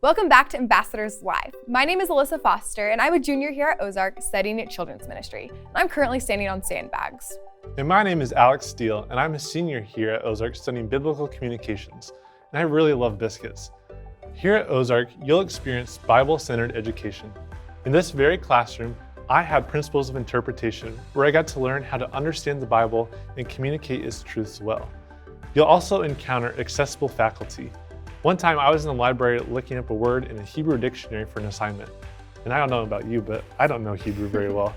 Welcome back to Ambassadors Live. My name is Alyssa Foster, and I'm a junior here at Ozark studying at children's ministry. I'm currently standing on sandbags. And my name is Alex Steele, and I'm a senior here at Ozark studying biblical communications, and I really love biscuits. Here at Ozark, you'll experience Bible-centered education. In this very classroom, I had principles of interpretation where I got to learn how to understand the Bible and communicate its truths well. You'll also encounter accessible faculty. One time I was in the library looking up a word in a Hebrew dictionary for an assignment. And I don't know about you, but I don't know Hebrew very well.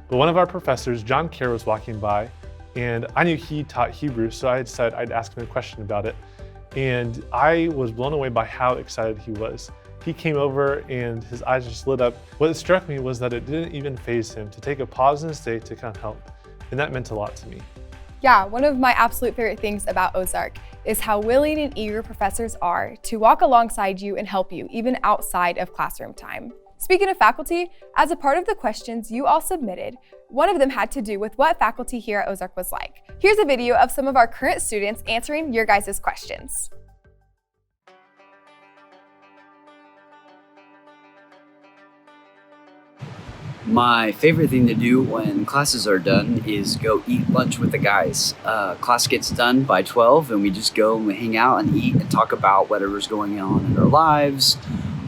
But one of our professors, John Kerr, was walking by, and I knew he taught Hebrew, so I decided I'd ask him a question about it. And I was blown away by how excited he was. He came over and his eyes just lit up. What struck me was that it didn't even faze him to take a pause in his day to come help. And that meant a lot to me. Yeah, one of my absolute favorite things about Ozark is how willing and eager professors are to walk alongside you and help you, even outside of classroom time. Speaking of faculty, as a part of the questions you all submitted, one of them had to do with what faculty here at Ozark was like. Here's a video of some of our current students answering your guys' questions. My favorite thing to do when classes are done is go eat lunch with the guys. Class gets done by 12 and we just go and we hang out and eat and talk about whatever's going on in our lives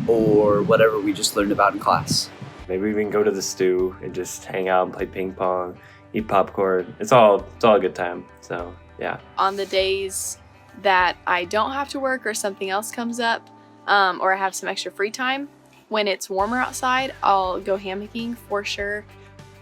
or whatever we just learned about in class. Maybe we can go to the stew and just hang out and play ping pong, eat popcorn. It's all a good time, so yeah. On the days that I don't have to work or something else comes up, or I have some extra free time, when it's warmer outside, I'll go hammocking for sure.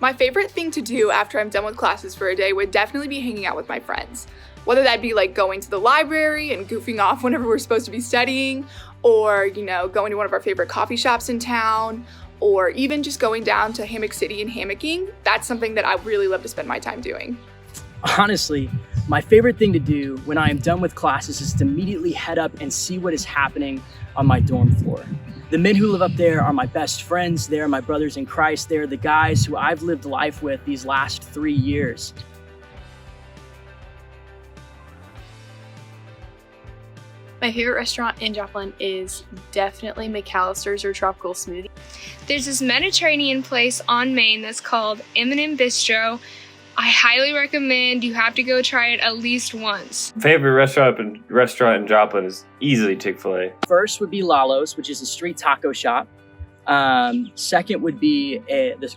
My favorite thing to do after I'm done with classes for a day would definitely be hanging out with my friends. Whether that be like going to the library and goofing off whenever we're supposed to be studying, or, going to one of our favorite coffee shops in town, or even just going down to Hammock City and hammocking. That's something that I really love to spend my time doing. Honestly, my favorite thing to do when I am done with classes is to immediately head up and see what is happening on my dorm floor. The men who live up there are my best friends. They're my brothers in Christ. They're the guys who I've lived life with these last 3 years. My favorite restaurant in Joplin is definitely McAllister's or Tropical Smoothie. There's this Mediterranean place on Main that's called M&M Bistro. I highly recommend you have to go try it at least once. Favorite restaurant in Joplin is easily Chick-fil-A. First would be Lalo's, which is a street taco shop. Second would be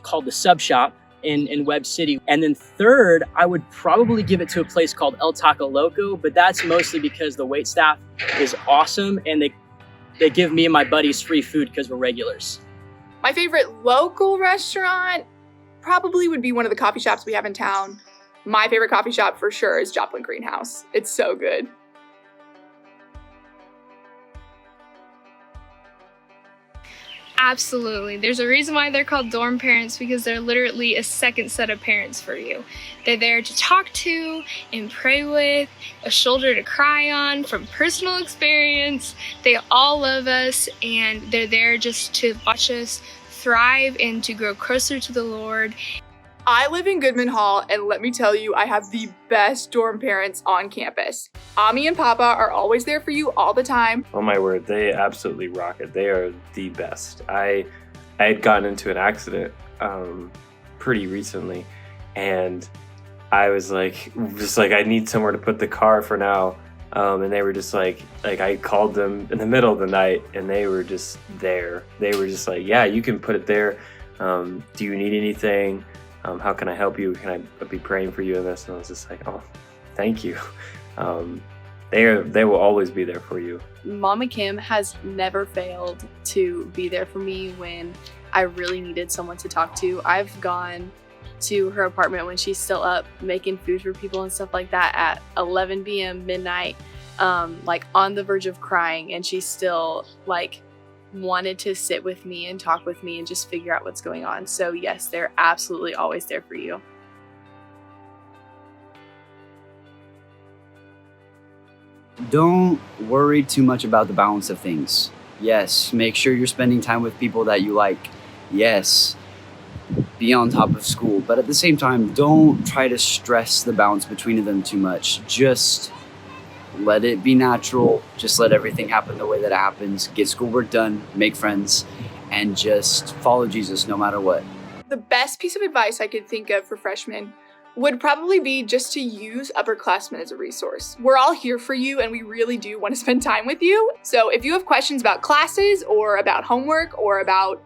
called the Sub Shop in Webb City. And then third, I would probably give it to a place called El Taco Loco, but that's mostly because the waitstaff is awesome and they give me and my buddies free food because we're regulars. My favorite local restaurant probably would be one of the coffee shops we have in town. My favorite coffee shop for sure is Joplin Greenhouse. It's so good. Absolutely. There's a reason why they're called dorm parents, because they're literally a second set of parents for you. They're there to talk to and pray with, a shoulder to cry on from personal experience. They all love us and they're there just to watch us thrive and to grow closer to the Lord. I live in Goodman Hall, and let me tell you, I have the best dorm parents on campus. Ami and Papa are always there for you all the time. Oh my word, they absolutely rock it. They are the best. I had gotten into an accident pretty recently, and I was like, I need somewhere to put the car for now. And they were just like I called them in the middle of the night and they were just there. They were just like, yeah, you can put it there. Do you need anything? How can I help you? Can I be praying for you in this? And I was just like, oh, thank you. They will always be there for you. Mama Kim has never failed to be there for me when I really needed someone to talk to. I've gone to her apartment when she's still up making food for people and stuff like that at 11 p.m. midnight, like on the verge of crying, and she still wanted to sit with me and talk with me and just figure out what's going on. So yes, they're absolutely always there for you. Don't worry too much about the balance of things. Yes, make sure you're spending time with people that you like. Yes, be on top of school, but at the same time, don't try to stress the balance between them too much. Just let it be natural. Just let everything happen the way that it happens. Get schoolwork done, make friends, and just follow Jesus no matter what. The best piece of advice I could think of for freshmen would probably be just to use upperclassmen as a resource. We're all here for you, and we really do want to spend time with you. So if you have questions about classes or about homework or about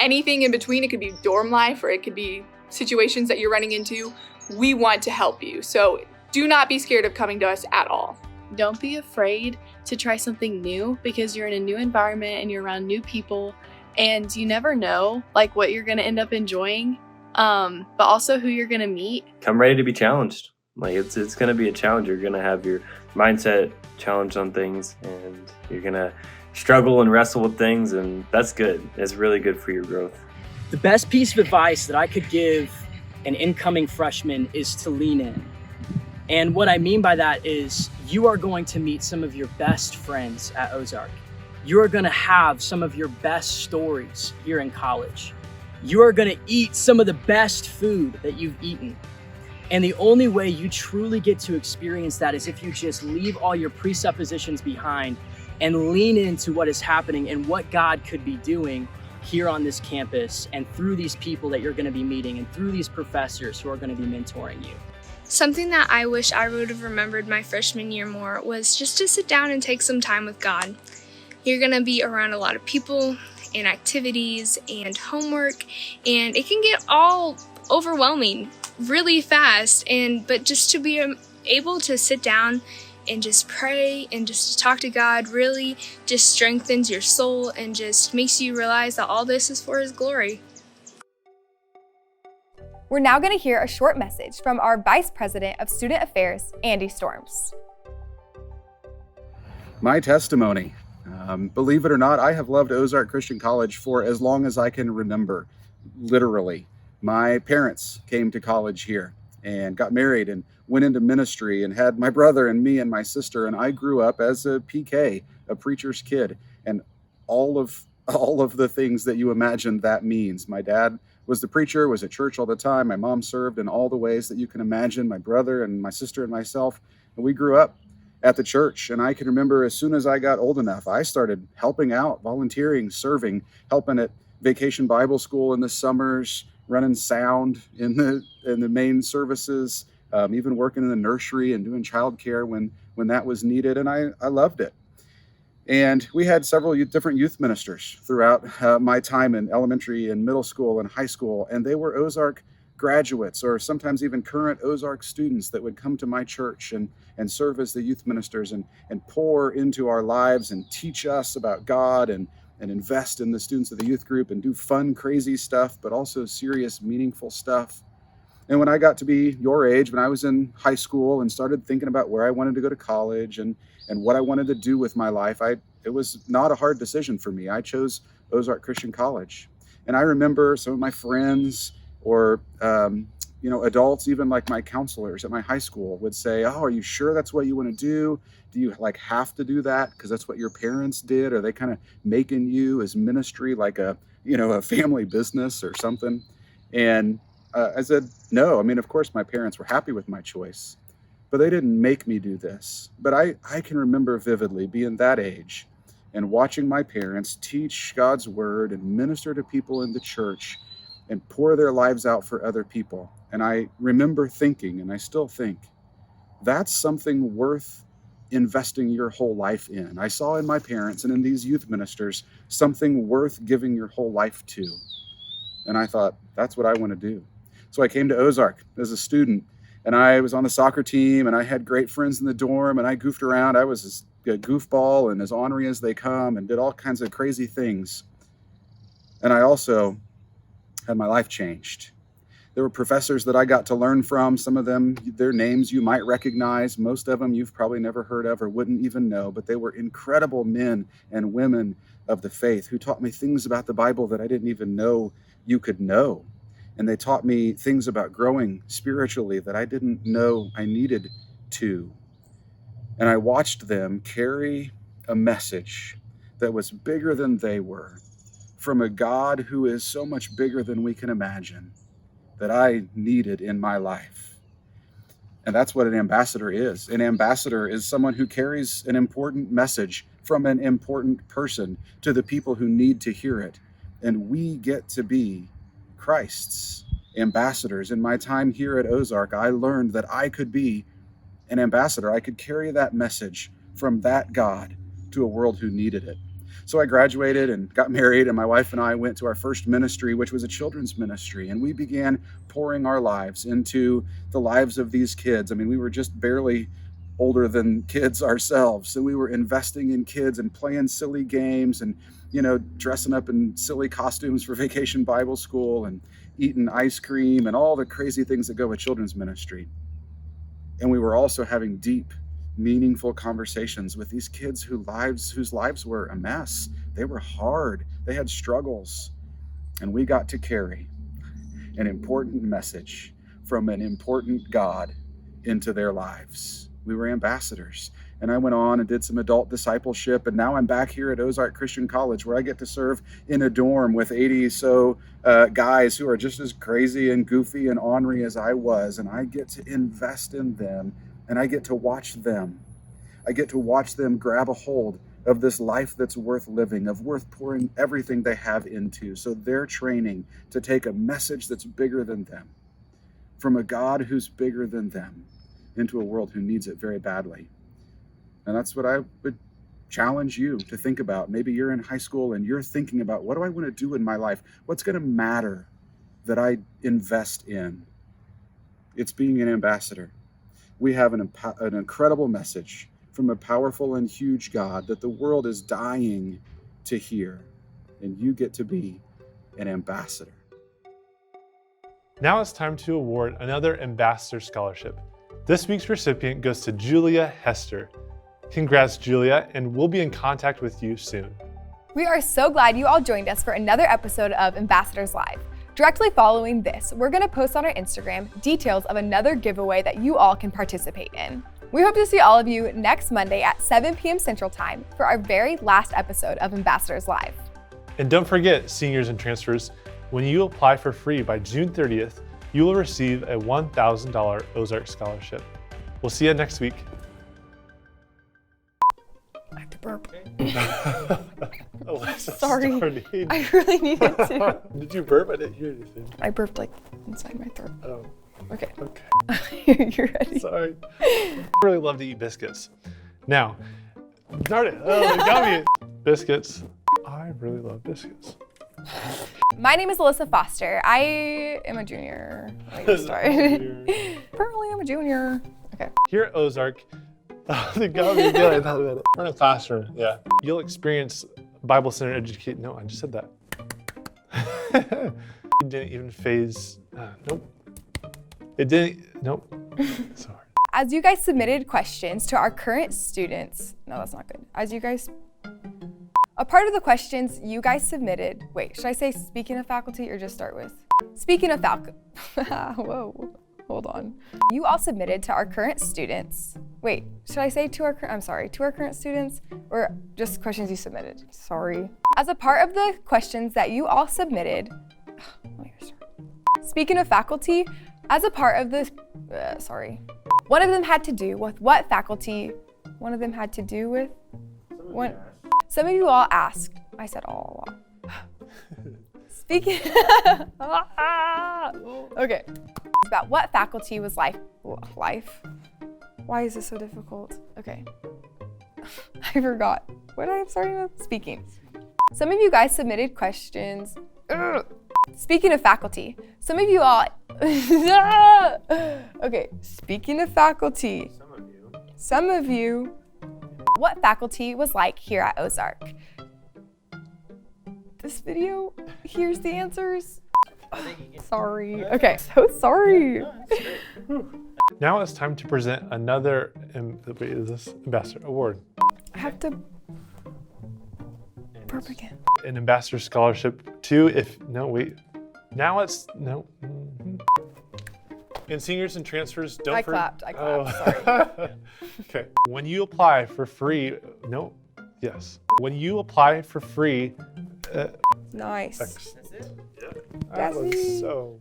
anything in between, it could be dorm life or it could be situations that you're running into, we want to help you. So do not be scared of coming to us at all. Don't be afraid to try something new, because you're in a new environment and you're around new people, and you never know like what you're going to end up enjoying, but also who you're going to meet. Come ready to be challenged. Like it's going to be a challenge. You're going to have your mindset challenged on things, and you're going to struggle and wrestle with things, and that's good. It's really good for your growth. The best piece of advice that I could give an incoming freshman is to lean in. And what I mean by that is you are going to meet some of your best friends at Ozark. You are going to have some of your best stories here in college. You are going to eat some of the best food that you've eaten. And the only way you truly get to experience that is if you just leave all your presuppositions behind and lean into what is happening and what God could be doing here on this campus and through these people that you're going to be meeting and through these professors who are going to be mentoring you. Something that I wish I would have remembered my freshman year more was just to sit down and take some time with God. You're going to be around a lot of people and activities and homework, and it can get all overwhelming really fast, but just to be able to sit down and just pray and just to talk to God really just strengthens your soul and just makes you realize that all this is for His glory. We're now going to hear a short message from our Vice President of Student Affairs, Andy Storms. My testimony. Believe it or not, I have loved Ozark Christian College for as long as I can remember, literally. My parents came to college here and got married and went into ministry and had my brother and me and my sister, and I grew up as a PK, a preacher's kid, and all of the things that you imagine that means. My dad was the preacher, was at church all the time. My mom served in all the ways that you can imagine, my brother and my sister and myself, and we grew up at the church. And I can remember as soon as I got old enough, I started helping out, volunteering, serving, helping at Vacation Bible School in the summers, running sound in the main services, even working in the nursery and doing childcare when that was needed. And I loved it. And we had several different youth ministers throughout my time in elementary and middle school and high school. And they were Ozark graduates or sometimes even current Ozark students that would come to my church and serve as the youth ministers and pour into our lives and teach us about God and invest in the students of the youth group and do fun, crazy stuff, but also serious, meaningful stuff. And when I got to be your age, when I was in high school and started thinking about where I wanted to go to college and what I wanted to do with my life, it was not a hard decision for me. I chose Ozark Christian College. And I remember some of my friends or adults, even like my counselors at my high school would say, "Oh, are you sure that's what you want to do? Do you have to do that because that's what your parents did? Are they kind of making you as ministry like a family business or something?" And I said, no. I mean, of course, my parents were happy with my choice, but they didn't make me do this. But I can remember vividly being that age and watching my parents teach God's word and minister to people in the church and pour their lives out for other people. And I remember thinking, and I still think, that's something worth investing your whole life in. I saw in my parents and in these youth ministers something worth giving your whole life to. And I thought, that's what I want to do. So I came to Ozark as a student, and I was on the soccer team, and I had great friends in the dorm, and I goofed around. I was as a goofball and as ornery as they come and did all kinds of crazy things. And I also had my life changed. There were professors that I got to learn from. Some of them, their names you might recognize. Most of them you've probably never heard of or wouldn't even know, but they were incredible men and women of the faith who taught me things about the Bible that I didn't even know you could know. And they taught me things about growing spiritually that I didn't know I needed to. And I watched them carry a message that was bigger than they were, from a God who is so much bigger than we can imagine, that I needed in my life. And that's what an ambassador is. An ambassador is someone who carries an important message from an important person to the people who need to hear it. And we get to be Christ's ambassadors. In my time here at Ozark, I learned that I could be an ambassador. I could carry that message from that God to a world who needed it. So I graduated and got married, and my wife and I went to our first ministry, which was a children's ministry. And we began pouring our lives into the lives of these kids. I mean, we were just barely older than kids ourselves. So we were investing in kids and playing silly games and, dressing up in silly costumes for Vacation Bible School and eating ice cream and all the crazy things that go with children's ministry. And we were also having deep, meaningful conversations with these kids whose lives were a mess. They were hard. They had struggles. And we got to carry an important message from an important God into their lives. We were ambassadors. And I went on and did some adult discipleship. And now I'm back here at Ozark Christian College, where I get to serve in a dorm with 80 so guys who are just as crazy and goofy and ornery as I was. And I get to invest in them. And I get to watch them. I get to watch them grab a hold of this life that's worth living, of worth pouring everything they have into. So they're training to take a message that's bigger than them, from a God who's bigger than them, into a world who needs it very badly. And that's what I would challenge you to think about. Maybe you're in high school and you're thinking about, what do I want to do in my life? What's going to matter that I invest in? It's being an ambassador. We have an incredible message from a powerful and huge God that the world is dying to hear. And you get to be an ambassador. Now it's time to award another Ambassador Scholarship. This week's recipient goes to Julia Hester. Congrats, Julia, and we'll be in contact with you soon. We are so glad you all joined us for another episode of Ambassadors Live. Directly following this, we're going to post on our Instagram details of another giveaway that you all can participate in. We hope to see all of you next Monday at 7 p.m. Central Time for our very last episode of Ambassadors Live. And don't forget, seniors and transfers, when you apply for free by June 30th, you will receive a $1,000 Ozark scholarship. We'll see you next week. I have to burp. Alyssa, Sorry, starting. I really needed to. Did you burp? I didn't hear anything. I burped like inside my throat. Oh, Okay. okay. You're ready. Sorry. I really love to eat biscuits. Now, darn it. Oh, they got me. Biscuits. I really love biscuits. My name is Alyssa Foster. I am a junior. Apparently I'm a junior. Okay. Here at Ozark, they got me again. I thought about it. We're in a classroom. Yeah. You'll experience Bible-centered education. No, I just said that. It didn't even phase. Nope. It didn't. Nope. Sorry. As you guys submitted questions to our current students, no, that's not good. A part of the questions you guys submitted, wait, should I say speaking of faculty or just start with? Speaking of faculty, whoa, hold on. You all submitted to our current students. Wait, should I say to our current students or just questions you submitted? Sorry. As a part of the questions that you all submitted, speaking of faculty, as a part of this, one of them had to do with what faculty, some of you all asked, I said all a lot. Speaking, okay, about what faculty was life. Why is this so difficult? Okay, I forgot. What am I starting with? Speaking. Some of you guys submitted questions. Speaking of faculty, some of you all, okay, speaking of faculty, some of you, what faculty was like here at Ozark? This video, here's the answers. Sorry. Okay, so sorry. Now it's time to present another Ambassador Award. I have to burp again. An Ambassador Scholarship too, And seniors and transfers, I clapped, sorry. Okay. When you apply for free, When you apply for free, nice. That's it? Yeah. That was so